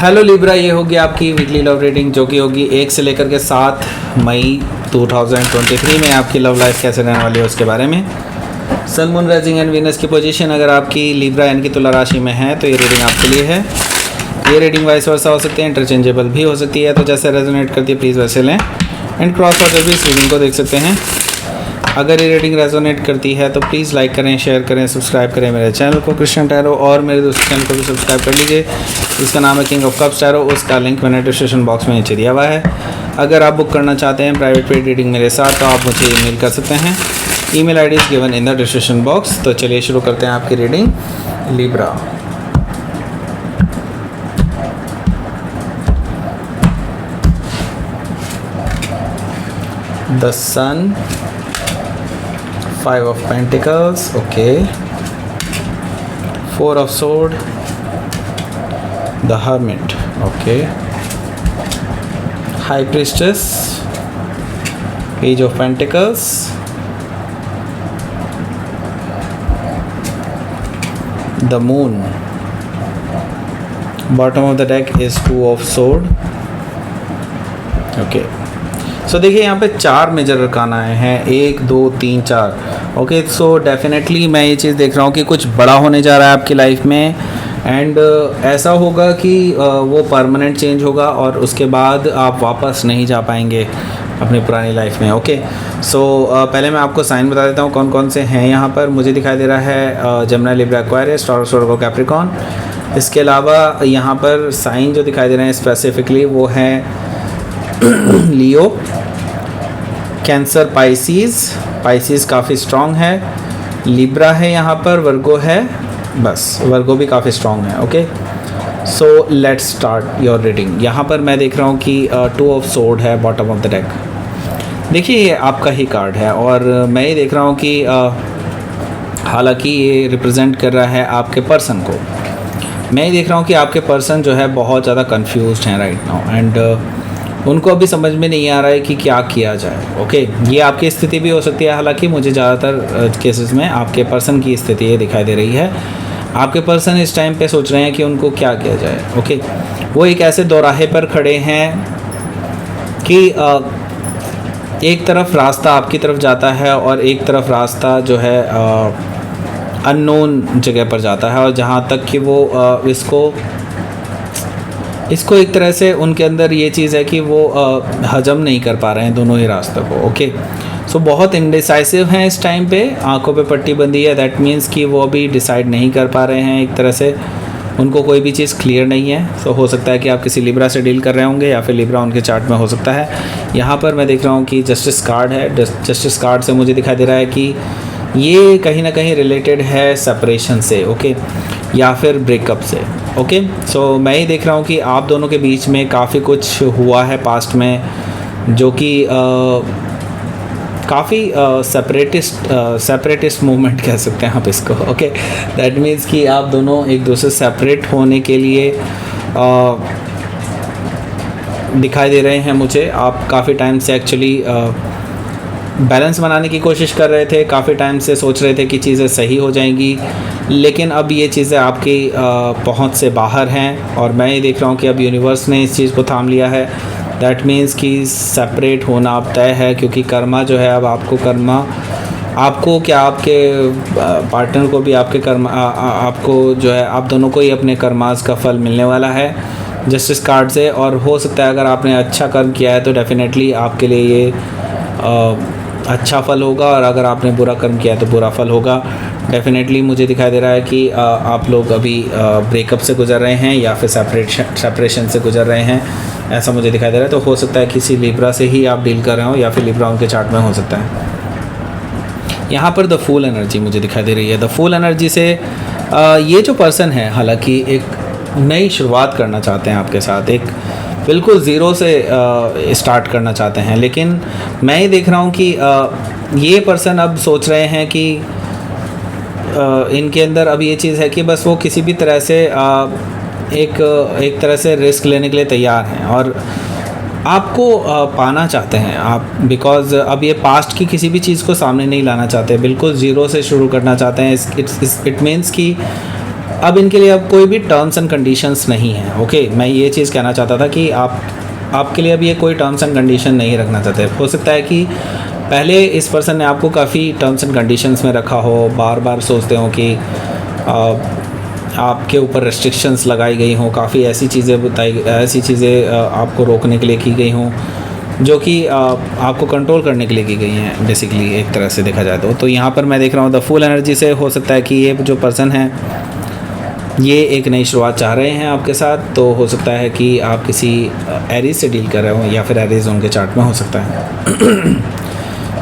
Hello Libra, ये होगी आपकी वीकली लव रीडिंग जो कि होगी 1 से लेकर के 7 मई 2023 में। आपकी लव लाइफ कैसे रहने वाली है उसके बारे में। सन, मून, राइजिंग एंड वीनस की पोजीशन अगर आपकी लिब्रा यानी कि तुला राशि में है तो ये रीडिंग आपके लिए है। ये रीडिंग वाइस वर्सा हो सकती है, इंटरचेंजेबल भी हो सकती है, तो जैसे रेजोनेट करती है प्लीज़ वैसे लें। एंड क्रॉस वाटर भी इस रीडिंग को देख सकते हैं। अगर ये रीडिंग रेजोनेट करती है तो प्लीज़ लाइक करें, शेयर करें, सब्सक्राइब करें मेरे चैनल को क्रिश्चियन टैरो, और मेरे दूसरे चैनल को भी सब्सक्राइब कर लीजिए। इसका नाम है किंग ऑफ कप्स टैरो। उसका लिंक मैंने डिस्क्रिप्शन बॉक्स में नीचे दिया हुआ है। अगर आप बुक करना चाहते हैं प्राइवेट पेड रीडिंग मेरे साथ तो आप मुझे ईमेल कर सकते हैं। Email ID is given in the description box. तो चलिए शुरू करते हैं आपकी reading Libra. The sun, 5 of Pentacles, okay, 4 of Sword, the Hermit, okay, High Priestess, Page of Pentacles, the Moon. Bottom of the deck is 2 of Sword, okay. सो देखिए यहाँ पे 4 major अरकान आए हैं, 1 2 3 4। ओके, सो डेफिनेटली मैं ये चीज़ देख रहा हूँ कि कुछ बड़ा होने जा रहा है आपकी लाइफ में। एंड ऐसा होगा कि वो परमानेंट चेंज होगा और उसके बाद आप वापस नहीं जा पाएंगे अपनी पुरानी लाइफ में। ओके, सो पहले मैं आपको साइन बता देता हूँ कौन कौन से हैं यहाँ पर। मुझे दिखाई दे रहा है जेमिनी, लिब्रा, एक्वेरियस, टॉरस, वर्गो, कैप्रिकॉर्न। इसके अलावा यहाँ पर साइन जो दिखाई दे रहे हैं स्पेसिफिकली वो हैं लियो, कैंसर, पाइसीज काफ़ी स्ट्रॉन्ग है, लिब्रा है यहाँ पर, वर्गो है, बस वर्गो भी काफ़ी स्ट्रॉन्ग है। Okay, so let's start your reading. यहाँ पर मैं देख रहा हूँ कि 2 ऑफ सोर्ड है बॉटम ऑफ द डेक। देखिए ये आपका ही कार्ड है और मैं ये देख रहा हूँ कि हालांकि ये रिप्रेजेंट कर रहा है आपके पर्सन को। मैं ये देख रहा हूँ कि आपके पर्सन जो है बहुत ज़्यादा कंफ्यूज्ड हैं राइट नाउ, एंड उनको अभी समझ में नहीं आ रहा है कि क्या किया जाए। ओके, ये आपकी स्थिति भी हो सकती है। हालांकि मुझे ज़्यादातर केसेस में आपके पर्सन की स्थिति ये दिखाई दे रही है। आपके पर्सन इस टाइम पे सोच रहे हैं कि उनको क्या किया जाए। ओके, वो एक ऐसे दोराहे पर खड़े हैं कि एक तरफ रास्ता आपकी तरफ जाता है और एक तरफ रास्ता जो है अननोन जगह पर जाता है, और जहाँ तक कि वो इसको एक तरह से उनके अंदर ये चीज़ है कि वो हजम नहीं कर पा रहे हैं दोनों ही रास्तों को। ओके, सो बहुत इंडिसाइसिव हैं इस टाइम पे, आंखों पे पट्टी बंधी है। दैट मीन्स कि वो अभी डिसाइड नहीं कर पा रहे हैं, एक तरह से उनको कोई भी चीज़ क्लियर नहीं है। सो हो सकता है कि आप किसी लिब्रा से डील कर रहे होंगे या फिर लिब्रा उनके चार्ट में हो सकता है। यहाँ पर मैं देख रहा हूँ कि जस्टिस कार्ड है। जस्टिस कार्ड से मुझे दिखाई दे रहा है कि ये कहीं ना कहीं रिलेटेड है सेपरेशन से, ओके, या फिर ब्रेकअप से। ओके, सो मैं ही देख रहा हूँ कि आप दोनों के बीच में काफ़ी कुछ हुआ है पास्ट में जो कि काफ़ी सेपरेटिस्ट मूवमेंट कह सकते हैं आप इसको। ओके, दैट मीन्स कि आप दोनों एक दूसरे से सेपरेट होने के लिए दिखाई दे रहे हैं मुझे। आप काफ़ी टाइम से एक्चुअली बैलेंस बनाने की कोशिश कर रहे थे, काफ़ी टाइम से सोच रहे थे कि चीज़ें सही हो जाएंगी, लेकिन अब ये चीज़ें आपकी पहुंच से बाहर हैं। और मैं ये देख रहा हूँ कि अब यूनिवर्स ने इस चीज़ को थाम लिया है। दैट मीन्स कि सेपरेट होना अब तय है, क्योंकि कर्मा जो है अब आपको क्या आपके पार्टनर को भी आपके कर्मा आपको जो है आप दोनों को ही अपने कर्मास का फल मिलने वाला है जस्टिस कार्ड से। और हो सकता है अगर आपने अच्छा कर्म किया है तो डेफिनेटली आपके लिए ये अच्छा फल होगा, और अगर आपने बुरा कर्म किया है तो बुरा फल होगा। डेफिनेटली मुझे दिखाई दे रहा है कि आप लोग अभी ब्रेकअप से गुजर रहे हैं या फिर सेपरेशन से गुजर रहे हैं, ऐसा मुझे दिखाई दे रहा है। तो हो सकता है किसी लिब्रा से ही आप डील कर रहे हो या फिर लिब्रा उनके चार्ट में हो सकता है। यहाँ पर द फूल एनर्जी मुझे दिखाई दे रही है। द फूल एनर्जी से ये जो पर्सन है हालांकि एक नई शुरुआत करना चाहते हैं आपके साथ, एक बिल्कुल ज़ीरो से स्टार्ट करना चाहते हैं। लेकिन मैं ये देख रहा हूँ कि ये पर्सन अब सोच रहे हैं कि इनके अंदर अब ये चीज़ है कि बस वो किसी भी तरह से एक तरह से रिस्क लेने के लिए तैयार हैं और आपको पाना चाहते हैं आप, बिकॉज़ अब ये पास्ट की किसी भी चीज़ को सामने नहीं लाना चाहते, बिल्कुल ज़ीरो से शुरू करना चाहते हैं। इट मीन्स कि अब इनके लिए अब कोई भी टर्म्स एंड कंडीशंस नहीं है। ओके, मैं ये चीज़ कहना चाहता था कि आपके लिए अब ये कोई टर्म्स एंड कंडीशन नहीं रखना चाहते। हो सकता है कि पहले इस पर्सन ने आपको काफ़ी टर्म्स एंड कंडीशंस में रखा हो, बार बार सोचते हो कि आपके ऊपर रेस्ट्रिक्शंस लगाई गई हों, काफ़ी ऐसी चीज़ें आपको रोकने के लिए की गई हों जो कि आपको कंट्रोल करने के लिए की गई हैं बेसिकली, एक तरह से देखा जाए तो यहाँ पर मैं देख रहा हूँ द फुल एनर्जी से हो सकता है कि ये जो पर्सन है ये एक नई शुरुआत चाह रहे हैं आपके साथ। तो हो सकता है कि आप किसी एरीज से डील कर रहे हो या फिर एरीज उनके चार्ट में हो सकता है।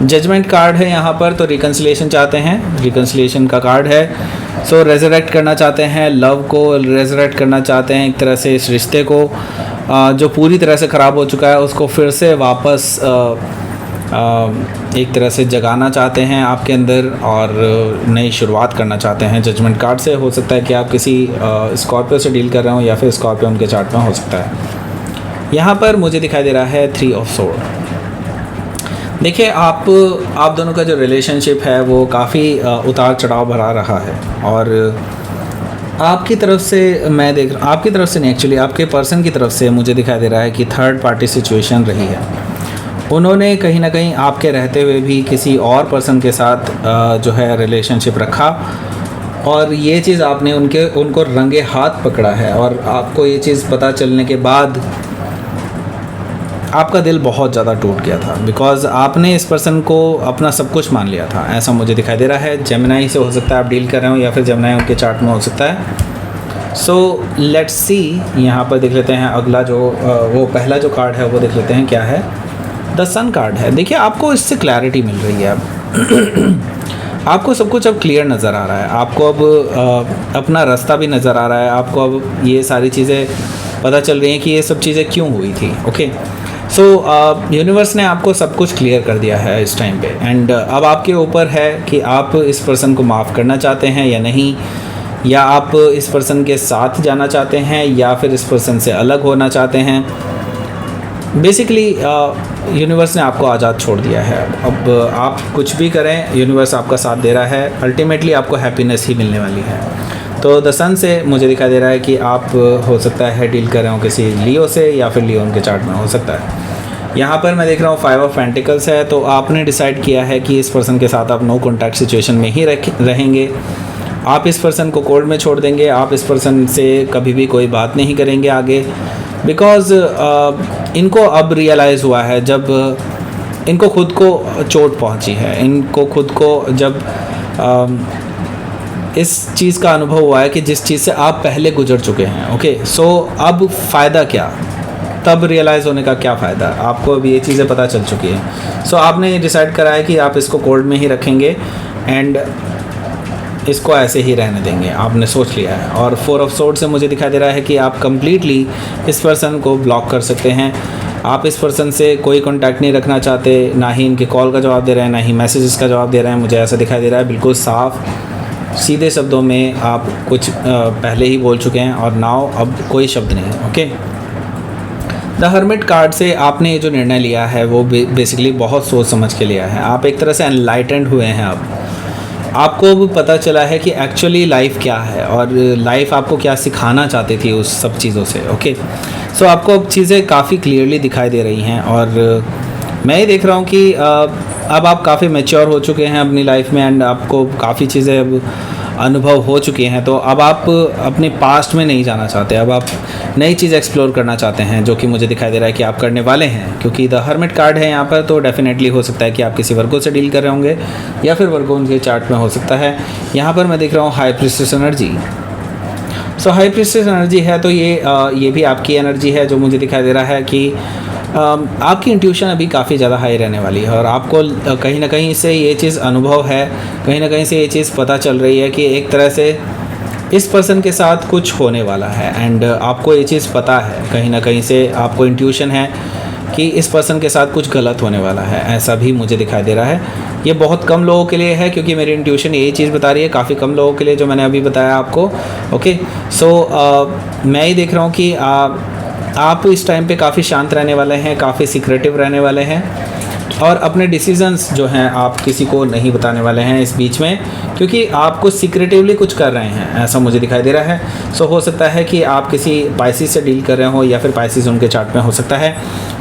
जजमेंट कार्ड है यहाँ पर, तो रिकन्सिलिएशन चाहते हैं, रिकन्सिलिएशन का कार्ड है। सो रेजरेक्ट करना चाहते हैं, लव को रेजरेक्ट करना चाहते हैं, एक तरह से इस रिश्ते को जो पूरी तरह से ख़राब हो चुका है उसको फिर से वापस एक तरह से जगाना चाहते हैं आपके अंदर और नई शुरुआत करना चाहते हैं। जजमेंट कार्ड से हो सकता है कि आप किसी स्कॉर्पियो से डील कर रहे हो या फिर स्कॉर्पियो उनके चार्ट में हो सकता है। यहाँ पर मुझे दिखाई दे रहा है 3 ऑफ सोर्ड। देखिए आप दोनों का जो रिलेशनशिप है वो काफ़ी उतार चढ़ाव भरा रहा है और आपकी तरफ से मैं देख रहा हूँ, आपकी तरफ से नहीं एक्चुअली आपके पर्सन की तरफ से मुझे दिखाई दे रहा है कि थर्ड पार्टी सिचुएशन रही है। उन्होंने कहीं ना कहीं आपके रहते हुए भी किसी और पर्सन के साथ जो है रिलेशनशिप रखा और ये चीज़ आपने उनको रंगे हाथ पकड़ा है और आपको ये चीज़ पता चलने के बाद आपका दिल बहुत ज़्यादा टूट गया था बिकॉज़ आपने इस पर्सन को अपना सब कुछ मान लिया था, ऐसा मुझे दिखाई दे रहा है। जेमिनाई से हो सकता है आप डील कर रहे हो या फिर जेमिनाई उनके चार्ट में हो सकता है। सो लेट्स सी, यहाँ पर देख लेते हैं अगला जो वो पहला जो कार्ड है वो देख लेते हैं क्या है। द सन कार्ड है। देखिए आपको इससे क्लैरिटी मिल रही है अब आपको सब कुछ अब क्लियर नज़र आ रहा है, आपको अब अपना रास्ता भी नज़र आ रहा है, आपको अब ये सारी चीज़ें पता चल रही हैं कि ये सब चीज़ें क्यों हुई थी। ओके, सो यूनिवर्स ने आपको सब कुछ क्लियर कर दिया है इस टाइम पे एंड अब आपके ऊपर है कि आप इस पर्सन को माफ़ करना चाहते हैं या नहीं, या आप इस पर्सन के साथ जाना चाहते हैं या फिर इस पर्सन से अलग होना चाहते हैं। बेसिकली यूनिवर्स ने आपको आज़ाद छोड़ दिया है। अब आप कुछ भी करें यूनिवर्स आपका साथ दे रहा है, अल्टीमेटली आपको हैप्पीनेस ही मिलने वाली है। तो द सन से मुझे दिखाई दे रहा है कि आप हो सकता है डील कर रहे हो किसी लियो से या फिर लियो उनके चार्ट में हो सकता है। यहाँ पर मैं देख रहा हूँ 5 ऑफ पेंटिकल्स है, तो आपने डिसाइड किया है कि इस पर्सन के साथ आप नो कॉन्टैक्ट सिचुएशन में ही रहेंगे। आप इस पर्सन को कोल्ड में छोड़ देंगे, आप इस पर्सन से कभी भी कोई बात नहीं करेंगे आगे बिकॉज़ इनको अब रियलाइज़ हुआ है, जब इनको खुद को चोट पहुँची है, इनको खुद को जब इस चीज़ का अनुभव हुआ है कि जिस चीज़ से आप पहले गुजर चुके हैं। ओके, सो अब फ़ायदा क्या, तब रियलाइज़ होने का क्या फ़ायदा, आपको अब ये चीज़ें पता चल चुकी हैं। सो आपने डिसाइड करा है कि आप इसको कोल्ड में ही रखेंगे एंड इसको ऐसे ही रहने देंगे, आपने सोच लिया है। और 4 ऑफ सोर्ड से मुझे दिखाई दे रहा है कि आप कम्प्लीटली इस पर्सन को ब्लॉक कर सकते हैं। आप इस पर्सन से कोई कांटेक्ट नहीं रखना चाहते, ना ही इनके कॉल का जवाब दे रहे हैं, ना ही मैसेजेस का जवाब दे रहे हैं। मुझे ऐसा दिखाई दे रहा है, बिल्कुल साफ सीधे शब्दों में आप कुछ पहले ही बोल चुके हैं और नाउ अब कोई शब्द नहीं। ओके, द हर्मिट कार्ड से आपने ये जो निर्णय लिया है वो बेसिकली बहुत सोच समझ के लिया है। आप एक तरह से एनलाइटेंड हुए हैं। अब आपको अब पता चला है कि एक्चुअली लाइफ क्या है और लाइफ आपको क्या सिखाना चाहती थी उस सब चीज़ों से। ओके, सो आपको अब चीज़ें काफ़ी क्लियरली दिखाई दे रही हैं और मैं ये देख रहा हूँ कि अब आप काफ़ी मैच्योर हो चुके हैं अपनी लाइफ में एंड आपको काफ़ी चीज़ें अब अनुभव हो चुकी हैं। तो अब आप अपने पास्ट में नहीं जाना चाहते, अब आप नई चीज़ एक्सप्लोर करना चाहते हैं, जो कि मुझे दिखाई दे रहा है कि आप करने वाले हैं क्योंकि द हर्मिट कार्ड है यहाँ पर। तो डेफिनेटली हो सकता है कि आप किसी वर्गो से डील कर रहे होंगे या फिर वर्गो उनके चार्ट में हो सकता है। यहाँ पर मैं देख रहा हूँ हाई प्रीस्टेस एनर्जी। सो हाई प्रीस्टेस एनर्जी है तो ये भी आपकी एनर्जी है, जो मुझे दिखाई दे रहा है कि आपकी इंट्यूशन अभी काफ़ी ज़्यादा हाई रहने वाली है और आपको कहीं ना कहीं से ये चीज़ अनुभव है, कहीं ना कहीं से ये चीज़ पता चल रही है कि एक तरह से इस पर्सन के साथ कुछ होने वाला है एंड आपको ये चीज़ पता है, कहीं ना कहीं से आपको इंट्यूशन है कि इस पर्सन के साथ कुछ गलत होने वाला है, ऐसा भी मुझे दिखाई दे रहा है। ये बहुत कम लोगों के लिए है क्योंकि मेरी इंट्यूशन यही चीज़ बता रही है, काफ़ी कम लोगों के लिए जो मैंने अभी बताया आपको। ओके, सो मैं ये देख रहा हूँ कि आप इस टाइम पे काफ़ी शांत रहने वाले हैं, काफ़ी सीक्रेटिव रहने वाले हैं और अपने डिसीजंस जो हैं आप किसी को नहीं बताने वाले हैं इस बीच में, क्योंकि आप कुछ सीक्रेटिवली कुछ कर रहे हैं, ऐसा मुझे दिखाई दे रहा है। सो हो सकता है कि आप किसी पाइसिस से डील कर रहे हो या फिर पाइसिस उनके चार्ट में हो सकता है।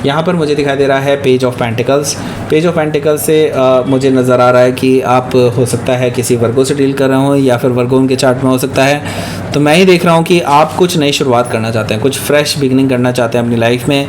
यहाँ पर मुझे दिखाई दे रहा है page of pentacles. Page of pentacles से मुझे नज़र आ रहा है कि आप हो सकता है किसी वर्गो से डील कर रहे हो या फिर वर्गो उनके चार्ट में हो सकता है। तो मैं ही देख रहा हूँ कि आप कुछ नई शुरुआत करना चाहते हैं, कुछ फ्रेश बिगनिंग करना चाहते हैं अपनी लाइफ में,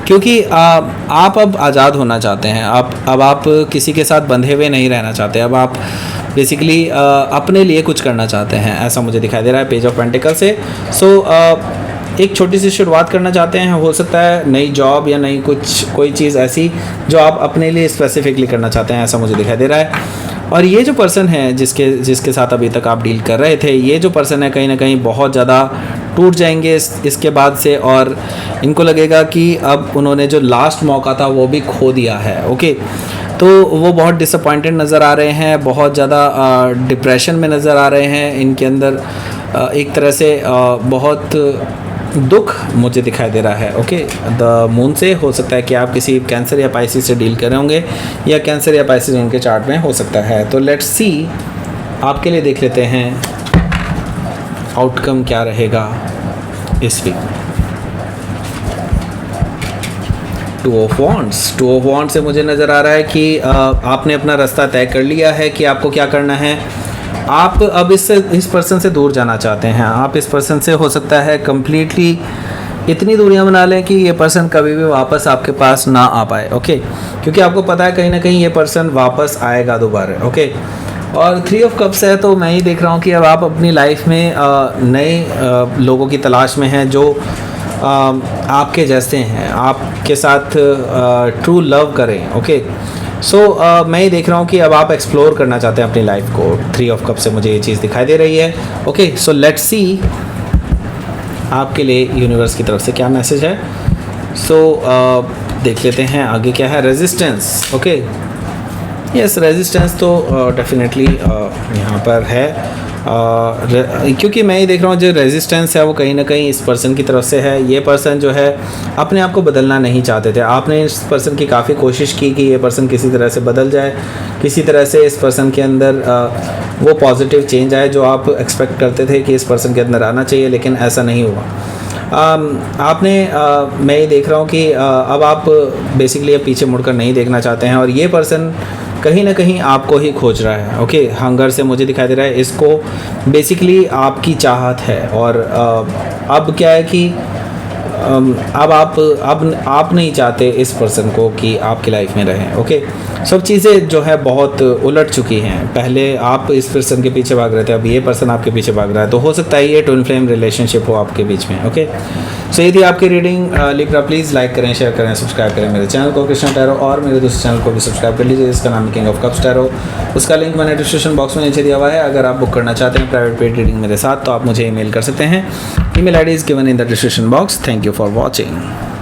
क्योंकि आप अब आज़ाद होना चाहते हैं। आप किसी के साथ बंधे हुए नहीं रहना चाहते। अब आप बेसिकली अपने लिए कुछ करना चाहते हैं, ऐसा मुझे दिखाई दे रहा है पेज ऑफ पेंटिकल से। एक छोटी सी शुरुआत करना चाहते हैं, हो सकता है नई जॉब या नई कोई चीज़ ऐसी जो आप अपने लिए स्पेसिफिकली करना चाहते हैं, ऐसा मुझे दिखाई दे रहा है। और ये जो पर्सन है जिसके साथ अभी तक आप डील कर रहे थे, ये जो पर्सन है कहीं ना कहीं बहुत ज़्यादा टूट जाएंगे इसके बाद से, और इनको लगेगा कि अब उन्होंने जो लास्ट मौका था वो भी खो दिया है। ओके, तो वो बहुत डिसअपॉइंटेड नज़र आ रहे हैं, बहुत ज़्यादा डिप्रेशन में नज़र आ रहे हैं। इनके अंदर एक तरह से बहुत दुख मुझे दिखाई दे रहा है। ओके, द मून से हो सकता है कि आप किसी कैंसर या पाइसिस से डील कर रहे होंगे, या कैंसर या पाइसिस उनके चार्ट में हो सकता है। तो लेट्स सी, आपके लिए देख लेते हैं आउटकम क्या रहेगा इस वीक में। टू ऑफ वॉन्ड्स से मुझे नज़र आ रहा है कि आपने अपना रास्ता तय कर लिया है कि आपको क्या करना है। आप अब इस पर्सन से दूर जाना चाहते हैं। आप इस पर्सन से हो सकता है कम्प्लीटली इतनी दूरियां बना लें कि ये पर्सन कभी भी वापस आपके पास ना आ पाए। ओके, क्योंकि आपको पता है कहीं ना कहीं ये पर्सन वापस आएगा दोबारा। ओके, और 3 ऑफ कप्स है, तो मैं ही देख रहा हूँ कि अब आप अपनी लाइफ में नए लोगों की तलाश में हैं जो आपके जैसे हैं, आपके साथ ट्रू लव करें। ओके, सो मैं ये देख रहा हूँ कि अब आप एक्सप्लोर करना चाहते हैं अपनी लाइफ को। 3 ऑफ कप से मुझे ये चीज़ दिखाई दे रही है। ओके, सो लेट्स सी आपके लिए यूनिवर्स की तरफ से क्या मैसेज है। सो देख लेते हैं आगे क्या है। रेजिस्टेंस। ओके, यस, रेजिस्टेंस तो डेफिनेटली यहाँ पर है, क्योंकि मैं ये देख रहा हूँ जो रेजिस्टेंस है वो कहीं ना कहीं इस पर्सन की तरफ से है। ये पर्सन जो है अपने आप को बदलना नहीं चाहते थे। आपने इस पर्सन की काफ़ी कोशिश की कि ये पर्सन किसी तरह से बदल जाए, किसी तरह से इस पर्सन के अंदर वो पॉजिटिव चेंज आए जो आप एक्सपेक्ट करते थे कि इस पर्सन के अंदर आना चाहिए, लेकिन ऐसा नहीं हुआ। मैं ये देख रहा हूँ कि अब आप बेसिकली पीछे मुड़कर नहीं देखना चाहते हैं, और ये पर्सन कहीं ना कहीं आपको ही खोज रहा है। ओके, हंगर से मुझे दिखाई दे रहा है, इसको बेसिकली आपकी चाहत है। और अब क्या है कि अब आप नहीं चाहते इस पर्सन को कि आपकी लाइफ में रहें। ओके, सब चीज़ें जो है बहुत उलट चुकी हैं। पहले आप इस पर्सन के पीछे भाग रहे थे, अब ये पर्सन आपके पीछे भाग रहा है। तो हो सकता है ये ट्विन फ्लेम रिलेशनशिप हो आपके बीच में। ओके, सो ये थी आपकी रीडिंग। लिब्रा प्लीज़ लाइक करें, शेयर करें, सब्सक्राइब करें मेरे चैनल को कृष्णा टैरो, और मेरे दूसरे चैनल को भी सब्सक्राइब कर लीजिए जिसका नाम है किंग ऑफ कप्स टैरो। उसका लिंक मैंने डिस्क्रिप्शन बॉक्स में नीचे दिया हुआ है। अगर आप बुक करना चाहते हैं प्राइवेट पेड रीडिंग मेरे साथ, तो आप मुझे ईमेल कर सकते हैं। Email ID is given in the description box. Thank you for watching.